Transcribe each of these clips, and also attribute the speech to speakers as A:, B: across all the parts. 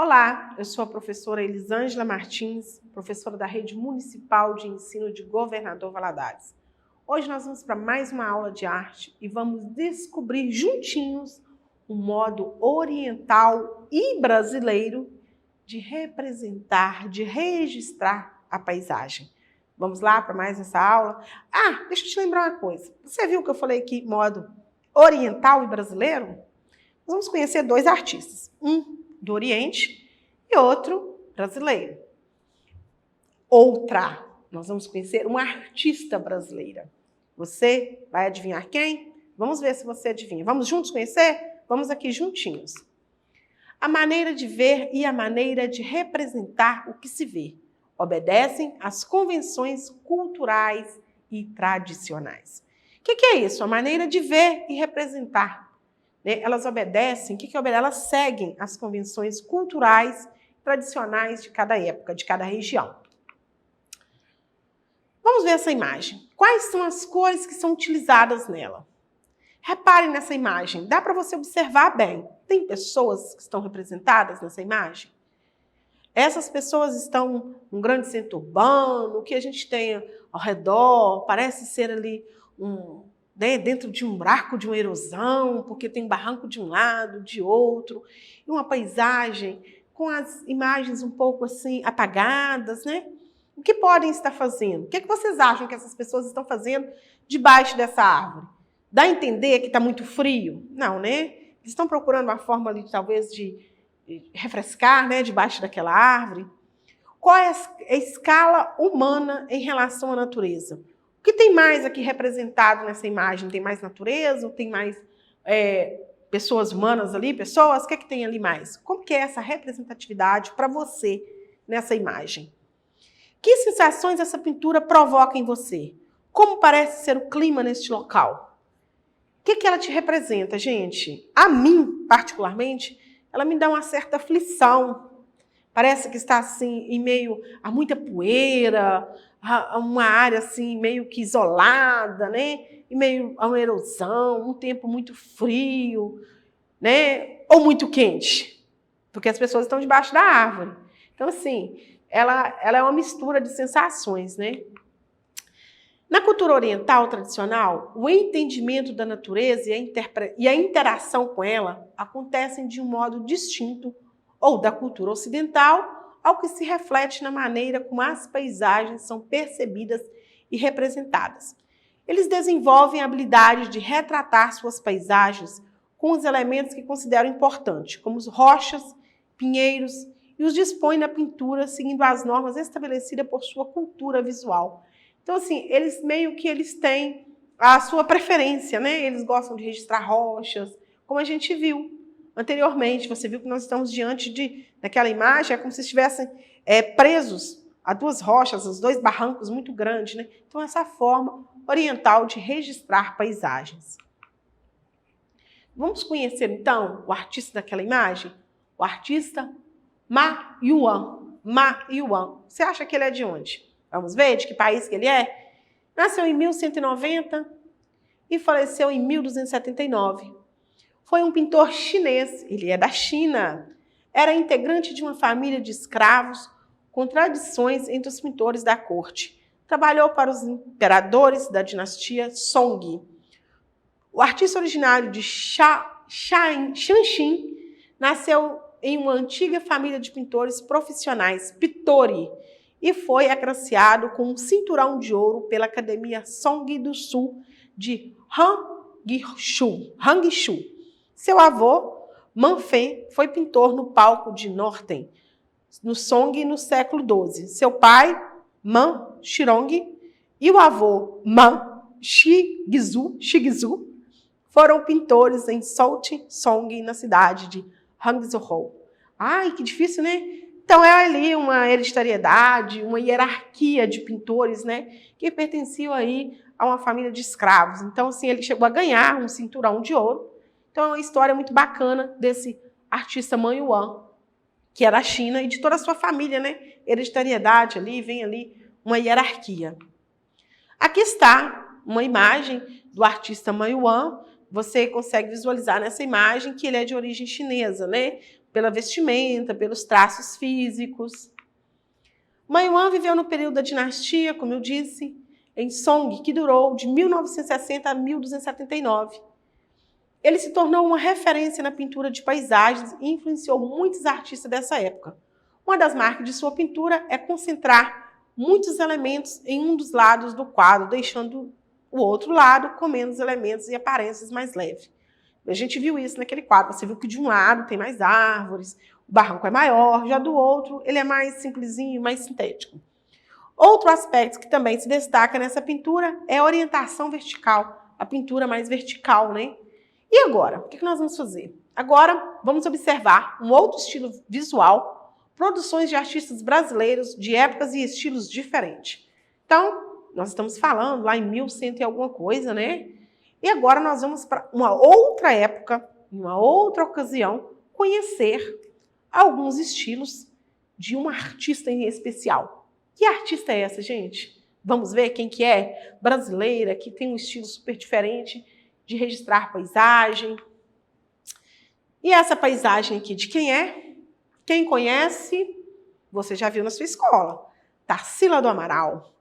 A: Olá, eu sou a professora Elisângela Martins, professora da Rede Municipal de Ensino de Governador Valadares. Hoje nós vamos para mais uma aula de arte e vamos descobrir juntinhos um modo oriental e brasileiro de representar, de registrar a paisagem. Vamos lá para mais essa aula? Deixa eu te lembrar uma coisa. Você viu que eu falei aqui modo oriental e brasileiro? Nós vamos conhecer dois artistas, um do Oriente e outro brasileiro. Nós vamos conhecer uma artista brasileira. Você vai adivinhar quem? Vamos ver se você adivinha. Vamos juntos conhecer? Vamos aqui juntinhos. A maneira de ver e a maneira de representar o que se vê obedecem às convenções culturais e tradicionais. O que é isso? A maneira de ver e representar. Elas obedecem, elas seguem as convenções culturais e tradicionais de cada época, de cada região. Vamos ver essa imagem. Quais são as cores que são utilizadas nela? Reparem nessa imagem, dá para você observar bem. Tem pessoas que estão representadas nessa imagem? Essas pessoas estão num grande centro urbano, o que a gente tem ao redor parece ser ali dentro de um buraco de uma erosão, porque tem um barranco de um lado, de outro, e uma paisagem com as imagens um pouco assim apagadas, né? O que podem estar fazendo? O que vocês acham que essas pessoas estão fazendo debaixo dessa árvore? Dá a entender que está muito frio? Não, né? Eles estão procurando uma forma ali, talvez, de refrescar, né, debaixo daquela árvore. Qual é a escala humana em relação à natureza? O que tem mais aqui representado nessa imagem? Tem mais natureza? Ou tem mais pessoas humanas ali? Pessoas? O que tem ali mais? Como que é essa representatividade para você nessa imagem? Que sensações essa pintura provoca em você? Como parece ser o clima neste local? O que ela te representa, gente? A mim, particularmente, ela me dá uma certa aflição. Parece que está assim, em meio a muita poeira, a uma área assim, meio que isolada, né? Em meio a uma erosão, um tempo muito frio, né? Ou muito quente, porque as pessoas estão debaixo da árvore. Então, assim, ela é uma mistura de sensações, né? Na cultura oriental tradicional, o entendimento da natureza e a interação com ela acontecem de um modo distinto ou da cultura ocidental, ao que se reflete na maneira como as paisagens são percebidas e representadas. Eles desenvolvem a habilidade de retratar suas paisagens com os elementos que consideram importantes, como as rochas, pinheiros, e os dispõem na pintura seguindo as normas estabelecidas por sua cultura visual. Então, assim, eles têm a sua preferência, né? Eles gostam de registrar rochas, como a gente viu anteriormente. Você viu que nós estamos diante daquela imagem, é como se estivessem presos a duas rochas, os dois barrancos muito grandes, né? Então, essa forma oriental de registrar paisagens. Vamos conhecer, então, o artista daquela imagem? O artista Ma Yuan. Ma Yuan. Você acha que ele é de onde? Vamos ver de que país que ele é? Nasceu em 1190 e faleceu em 1279. Foi um pintor chinês, ele é da China. Era integrante de uma família de escravos com tradições entre os pintores da corte. Trabalhou para os imperadores da dinastia Song. O artista originário de Shanxi nasceu em uma antiga família de pintores profissionais, Pittori, e foi agraciado com um cinturão de ouro pela Academia Song do Sul de Hangzhou. Seu avô, Manfen, foi pintor no palco de Norten, no Song, no século XII. Seu pai, Man Shirong, e o avô, Man Shigzu, foram pintores em South Song, na cidade de Hangzhou. Ai, que difícil, né? Então, é ali uma hereditariedade, uma hierarquia de pintores, né, que pertenciam aí a uma família de escravos. Então, assim, ele chegou a ganhar um cinturão de ouro. Então, é uma história muito bacana desse artista Ma Yuan, que é da China, e de toda a sua família, né? Hereditariedade ali, vem ali uma hierarquia. Aqui está uma imagem do artista Ma Yuan. Você consegue visualizar nessa imagem que ele é de origem chinesa, né? pela vestimenta, pelos traços físicos. Ma Yuan viveu no período da dinastia, como eu disse, em Song, que durou de 1960 a 1279. Ele se tornou uma referência na pintura de paisagens e influenciou muitos artistas dessa época. Uma das marcas de sua pintura é concentrar muitos elementos em um dos lados do quadro, deixando o outro lado com menos elementos e aparências mais leves. A gente viu isso naquele quadro. Você viu que de um lado tem mais árvores, o barranco é maior, já do outro ele é mais simplesinho, mais sintético. Outro aspecto que também se destaca nessa pintura é a orientação vertical, a pintura mais vertical, né? E agora, o que nós vamos fazer? Agora vamos observar um outro estilo visual, produções de artistas brasileiros de épocas e estilos diferentes. Então, nós estamos falando lá em 1100 e alguma coisa, né? E agora nós vamos para uma outra época, em uma outra ocasião, conhecer alguns estilos de uma artista em especial. Que artista é essa, gente? Vamos ver quem que é? Brasileira, que tem um estilo super diferente de registrar paisagem. E essa paisagem aqui de quem é? Quem conhece, você já viu na sua escola. Tarsila do Amaral.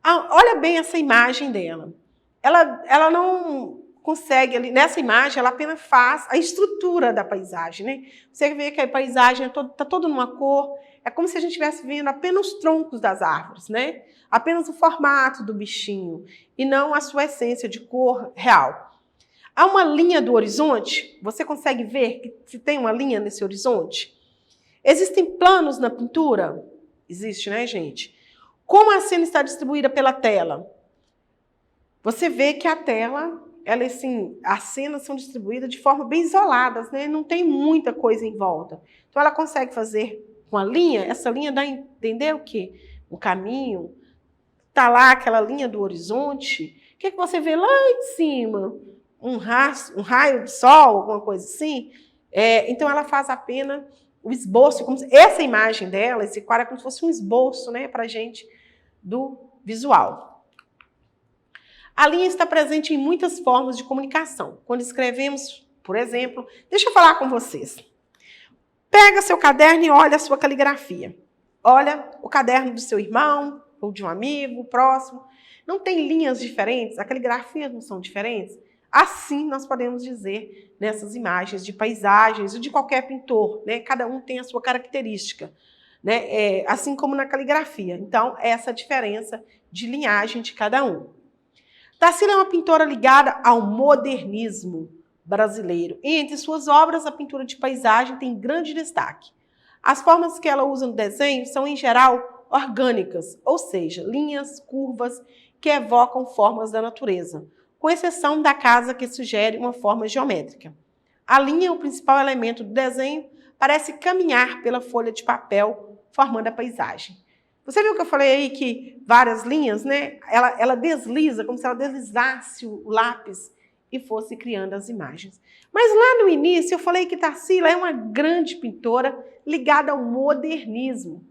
A: Olha bem essa imagem dela. Ela não consegue, ali, nessa imagem, ela apenas faz a estrutura da paisagem, né? Você vê que a paisagem está toda numa cor, é como se a gente estivesse vendo apenas os troncos das árvores, né? Apenas o formato do bichinho, e não a sua essência de cor real. Há uma linha do horizonte, você consegue ver que se tem uma linha nesse horizonte? Existem planos na pintura? Existe, né, gente? Como a cena está distribuída pela tela? Você vê que a tela, as cenas são distribuídas de forma bem isoladas, né? Não tem muita coisa em volta. Então ela consegue fazer com a linha, essa linha dá a entender o quê? Um caminho, está lá aquela linha do horizonte, o que você vê lá em cima? Um raio de sol, alguma coisa assim. Então ela faz apenas o esboço, essa imagem dela, esse quadro é como se fosse um esboço, né, para a gente do visual. A linha está presente em muitas formas de comunicação. Quando escrevemos, por exemplo, deixa eu falar com vocês. Pega seu caderno e olha a sua caligrafia. Olha o caderno do seu irmão ou de um amigo próximo. Não tem linhas diferentes? A caligrafia não são diferentes? Assim nós podemos dizer nessas imagens de paisagens ou de qualquer pintor, né? Cada um tem a sua característica, né? Assim como na caligrafia. Então, essa é a diferença de linhagem de cada um. Tarsila é uma pintora ligada ao modernismo brasileiro. E entre suas obras, a pintura de paisagem tem grande destaque. As formas que ela usa no desenho são, em geral, orgânicas, ou seja, linhas, curvas que evocam formas da natureza, com exceção da casa que sugere uma forma geométrica. A linha, o principal elemento do desenho, parece caminhar pela folha de papel, formando a paisagem. Você viu que eu falei aí que várias linhas, né? Ela desliza, como se ela deslizasse o lápis e fosse criando as imagens. Mas lá no início eu falei que Tarsila é uma grande pintora ligada ao modernismo.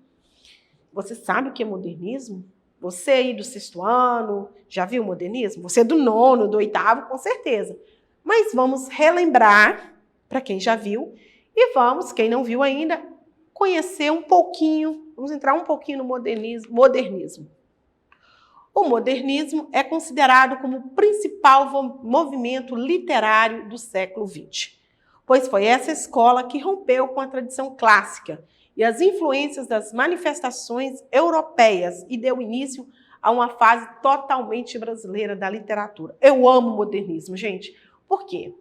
A: Você sabe o que é modernismo? Você aí do 6º ano, já viu o modernismo? Você do 9º, do 8º, com certeza. Mas vamos relembrar, para quem já viu, e vamos, quem não viu ainda, conhecer um pouquinho, vamos entrar um pouquinho no modernismo. O modernismo é considerado como o principal movimento literário do século XX, pois foi essa escola que rompeu com a tradição clássica e as influências das manifestações europeias e deu início a uma fase totalmente brasileira da literatura. Eu amo o modernismo, gente. Por quê?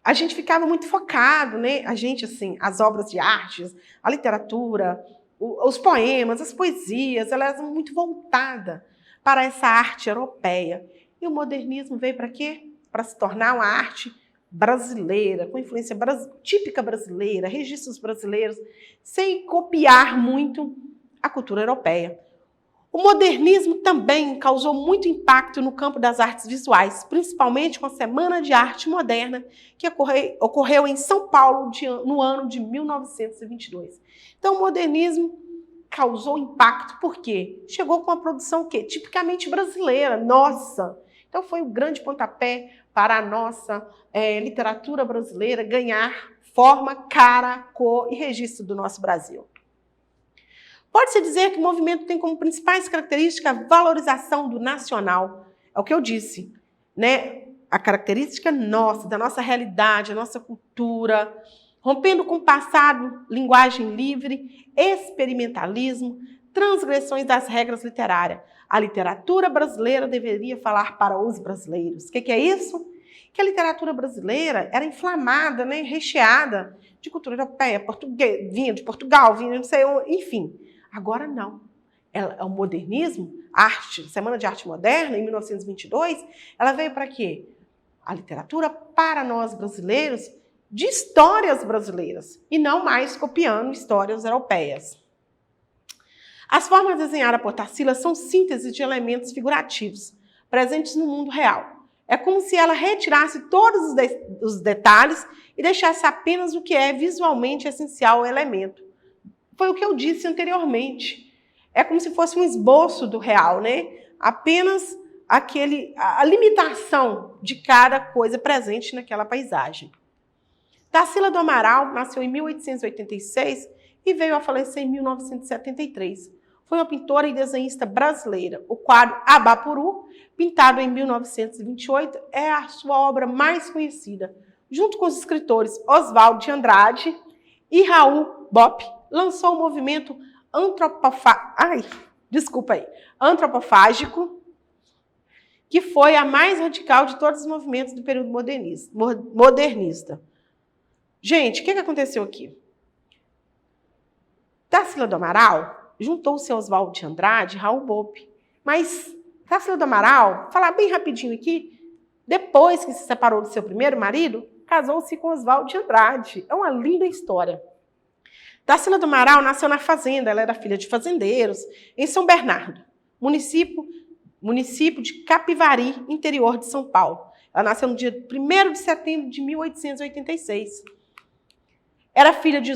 A: A gente ficava muito focado, né? A gente, assim, as obras de artes, a literatura, os poemas, as poesias, elas eram muito voltadas para essa arte europeia. E o modernismo veio para quê? Para se tornar uma arte brasileira, com influência típica brasileira, registros brasileiros, sem copiar muito a cultura europeia. O modernismo também causou muito impacto no campo das artes visuais, principalmente com a Semana de Arte Moderna, que ocorreu em São Paulo no ano de 1922. Então, o modernismo causou impacto porque chegou com uma produção que tipicamente brasileira, nossa. Então, foi um grande pontapé para a nossa literatura brasileira ganhar forma, cara, cor e registro do nosso Brasil. Pode-se dizer que o movimento tem como principais características a valorização do nacional. É o que eu disse, né? A característica nossa, da nossa realidade, a nossa cultura, rompendo com o passado, linguagem livre, experimentalismo, transgressões das regras literárias. A literatura brasileira deveria falar para os brasileiros. O que é isso? Que a literatura brasileira era inflamada, né, recheada de cultura europeia, vinha de Portugal, vinha não sei, enfim. Agora não. O modernismo, arte, Semana de Arte Moderna, em 1922, ela veio para quê? A literatura para nós brasileiros, de histórias brasileiras, e não mais copiando histórias europeias. As formas desenhadas por Tarsila são síntese de elementos figurativos, presentes no mundo real. É como se ela retirasse todos os detalhes e deixasse apenas o que é visualmente essencial ao elemento. Foi o que eu disse anteriormente. É como se fosse um esboço do real, né? Apenas a limitação de cada coisa presente naquela paisagem. Tarsila do Amaral nasceu em 1886 e veio a falecer em 1973. Foi uma pintora e desenhista brasileira. O quadro Abapuru, pintado em 1928, é a sua obra mais conhecida. Junto com os escritores Oswald de Andrade e Raul Bopp, lançou o movimento antropofágico, que foi a mais radical de todos os movimentos do período modernista. Gente, o que aconteceu aqui? Tarsila do Amaral juntou-se a Oswald de Andrade e Raul Bopp. Mas Tarsila do Amaral, falar bem rapidinho aqui, depois que se separou do seu primeiro marido, casou-se com Oswald de Andrade. É uma linda história. Tarsila do Amaral nasceu na fazenda, ela era filha de fazendeiros, em São Bernardo, município de Capivari, interior de São Paulo. Ela nasceu no dia 1º de setembro de 1886. Era filha de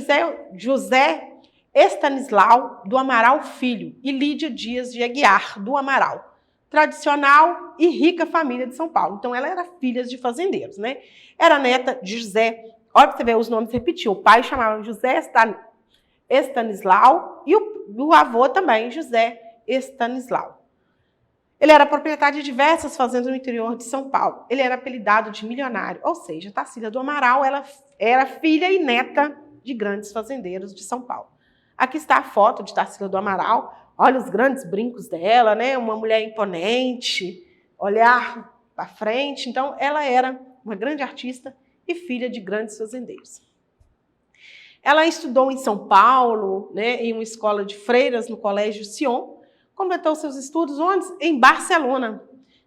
A: José Estanislau do Amaral Filho e Lídia Dias de Aguiar do Amaral. Tradicional e rica família de São Paulo. Então, ela era filha de fazendeiros, né? Era neta de José. Olha para você ver, os nomes repetiu. O pai chamava José Estanislau e o avô também, José Estanislau. Ele era proprietário de diversas fazendas no interior de São Paulo. Ele era apelidado de milionário, ou seja, Tarsila do Amaral, ela era filha e neta de grandes fazendeiros de São Paulo. Aqui está a foto de Tarsila do Amaral. Olha os grandes brincos dela, né? Uma mulher imponente, olhar para frente. Então, ela era uma grande artista e filha de grandes fazendeiros. Ela estudou em São Paulo, né, em uma escola de freiras no Colégio Sion. Completou seus estudos onde? Em Barcelona,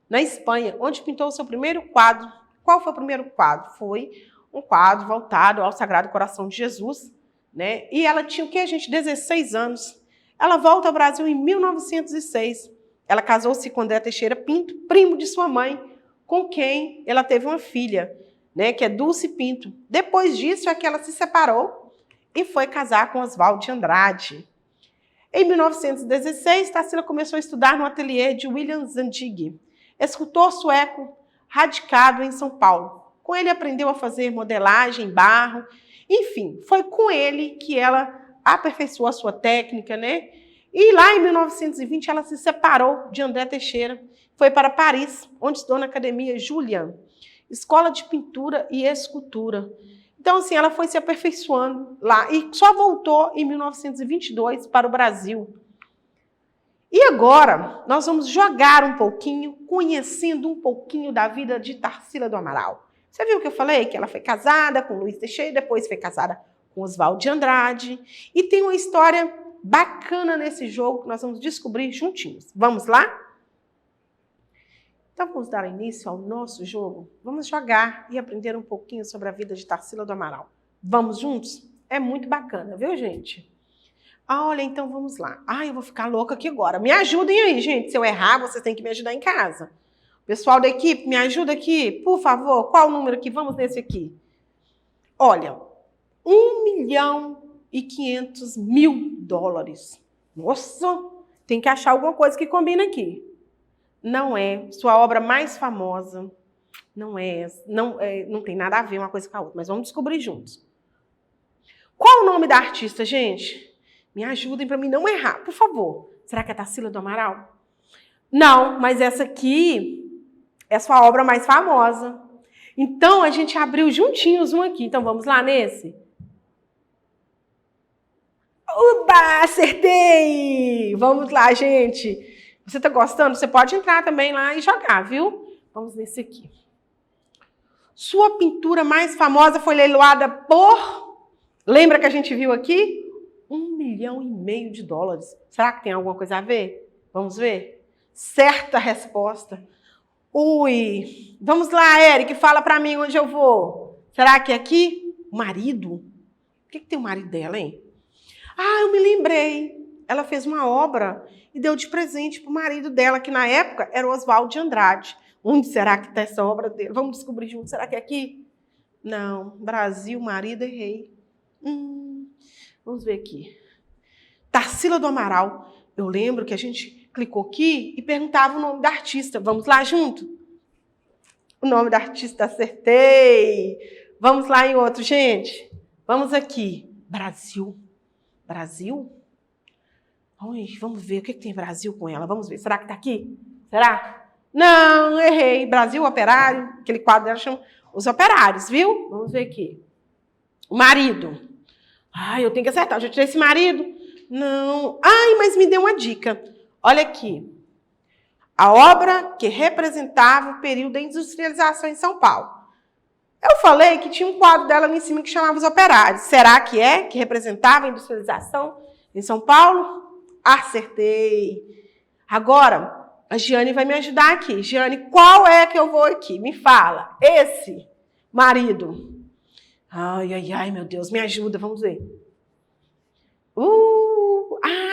A: na Espanha, onde pintou o seu primeiro quadro. Qual foi o primeiro quadro? Foi um quadro voltado ao Sagrado Coração de Jesus, né? E ela tinha o que, gente? 16 anos. Ela volta ao Brasil em 1906. Ela casou-se com André Teixeira Pinto, primo de sua mãe, com quem ela teve uma filha, né, que é Dulce Pinto. Depois disso é que ela se separou e foi casar com Oswald de Andrade. Em 1916, Tarsila começou a estudar no ateliê de William Zandig, escultor sueco radicado em São Paulo. Com ele aprendeu a fazer modelagem, barro, enfim, foi com ele que ela aperfeiçoou a sua técnica, né? E lá em 1920 ela se separou de André Teixeira, foi para Paris, onde estudou na Academia Julian, escola de pintura e escultura. Então, assim, ela foi se aperfeiçoando lá e só voltou em 1922 para o Brasil. E agora, nós vamos jogar um pouquinho, conhecendo um pouquinho da vida de Tarsila do Amaral. Você viu que eu falei? Que ela foi casada com Luiz Teixeira, depois foi casada com Oswald de Andrade. E tem uma história bacana nesse jogo que nós vamos descobrir juntinhos. Vamos lá? Então, vamos dar início ao nosso jogo? Vamos jogar e aprender um pouquinho sobre a vida de Tarsila do Amaral. Vamos juntos? É muito bacana, viu, gente? Olha, então vamos lá. Eu vou ficar louca aqui agora. Me ajudem aí, gente. Se eu errar, vocês têm que me ajudar em casa. Pessoal da equipe, me ajuda aqui, por favor. Qual o número aqui? Vamos nesse aqui. Olha, $1.500.000. Nossa, tem que achar alguma coisa que combina aqui. Não é sua obra mais famosa. Não tem nada a ver uma coisa com a outra, mas vamos descobrir juntos. Qual o nome da artista, gente? Me ajudem para mim não errar, por favor. Será que é Tarsila do Amaral? Não, mas essa aqui é a sua obra mais famosa. Então, a gente abriu juntinhos um aqui. Então, vamos lá nesse? Uba, acertei! Vamos lá, gente. Você está gostando? Você pode entrar também lá e jogar, viu? Vamos nesse aqui. Sua pintura mais famosa foi leiloada por... Lembra que a gente viu aqui? $1,5 milhão. Será que tem alguma coisa a ver? Vamos ver? Certa resposta. Ui, vamos lá, Eric, fala pra mim onde eu vou. Será que é aqui? O marido? O que tem o marido dela, hein? Ah, eu me lembrei. Ela fez uma obra e deu de presente pro marido dela, que na época era o Oswaldo de Andrade. Onde será que tá essa obra dele? Vamos descobrir junto. Será que é aqui? Não, Brasil, marido, errei. Vamos ver aqui. Tarsila do Amaral. Eu lembro que a gente clicou aqui e perguntava o nome da artista. Vamos lá junto? O nome da artista, acertei. Vamos lá em outro, gente. Vamos aqui. Brasil. Brasil? Oi, vamos ver o que tem Brasil com ela. Vamos ver. Será que está aqui? Será? Não, errei. Brasil Operário. Aquele quadro dela chama Os Operários, viu? Vamos ver aqui. O marido. Ai, eu tenho que acertar. Eu já tirei esse marido. Não. Ai, mas me deu uma dica. Olha aqui. A obra que representava o período da industrialização em São Paulo. Eu falei que tinha um quadro dela ali em cima que chamava Os Operários. Será que é? Que representava a industrialização em São Paulo? Acertei. Agora, a Giane vai me ajudar aqui. Giane, qual é que eu vou aqui? Me fala. Esse marido. Ai, ai, ai, meu Deus, me ajuda, vamos ver.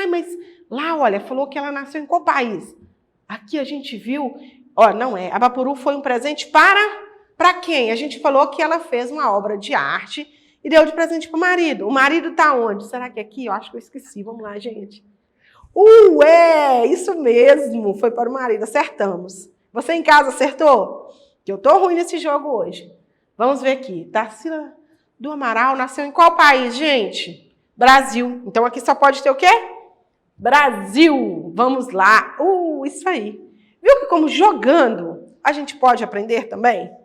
A: Mas lá, olha, falou que ela nasceu em qual país? Aqui a gente viu, ó, não é, Abapuru foi um presente para quem? A gente falou que ela fez uma obra de arte e deu de presente para o marido. O marido tá onde? Será que é aqui? Eu acho que eu esqueci, vamos lá, gente. Isso mesmo, foi para o marido, acertamos. Você em casa acertou? Que eu tô ruim nesse jogo hoje. Vamos ver aqui, Tarsila do Amaral nasceu em qual país, gente? Brasil. Então aqui só pode ter o quê? Brasil. Vamos lá. Isso aí. Viu que como jogando a gente pode aprender também?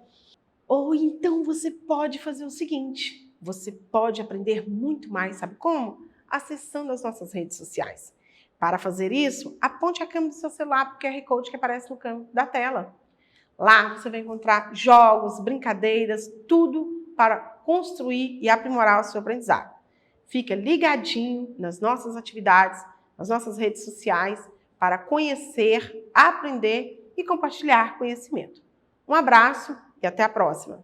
A: Ou então você pode fazer o seguinte. Você pode aprender muito mais, sabe como? Acessando as nossas redes sociais. Para fazer isso, aponte a câmera do seu celular para o QR Code que aparece no canto da tela. Lá você vai encontrar jogos, brincadeiras, tudo para construir e aprimorar o seu aprendizado. Fica ligadinho nas nossas atividades, nas nossas redes sociais, para conhecer, aprender e compartilhar conhecimento. Um abraço e até a próxima!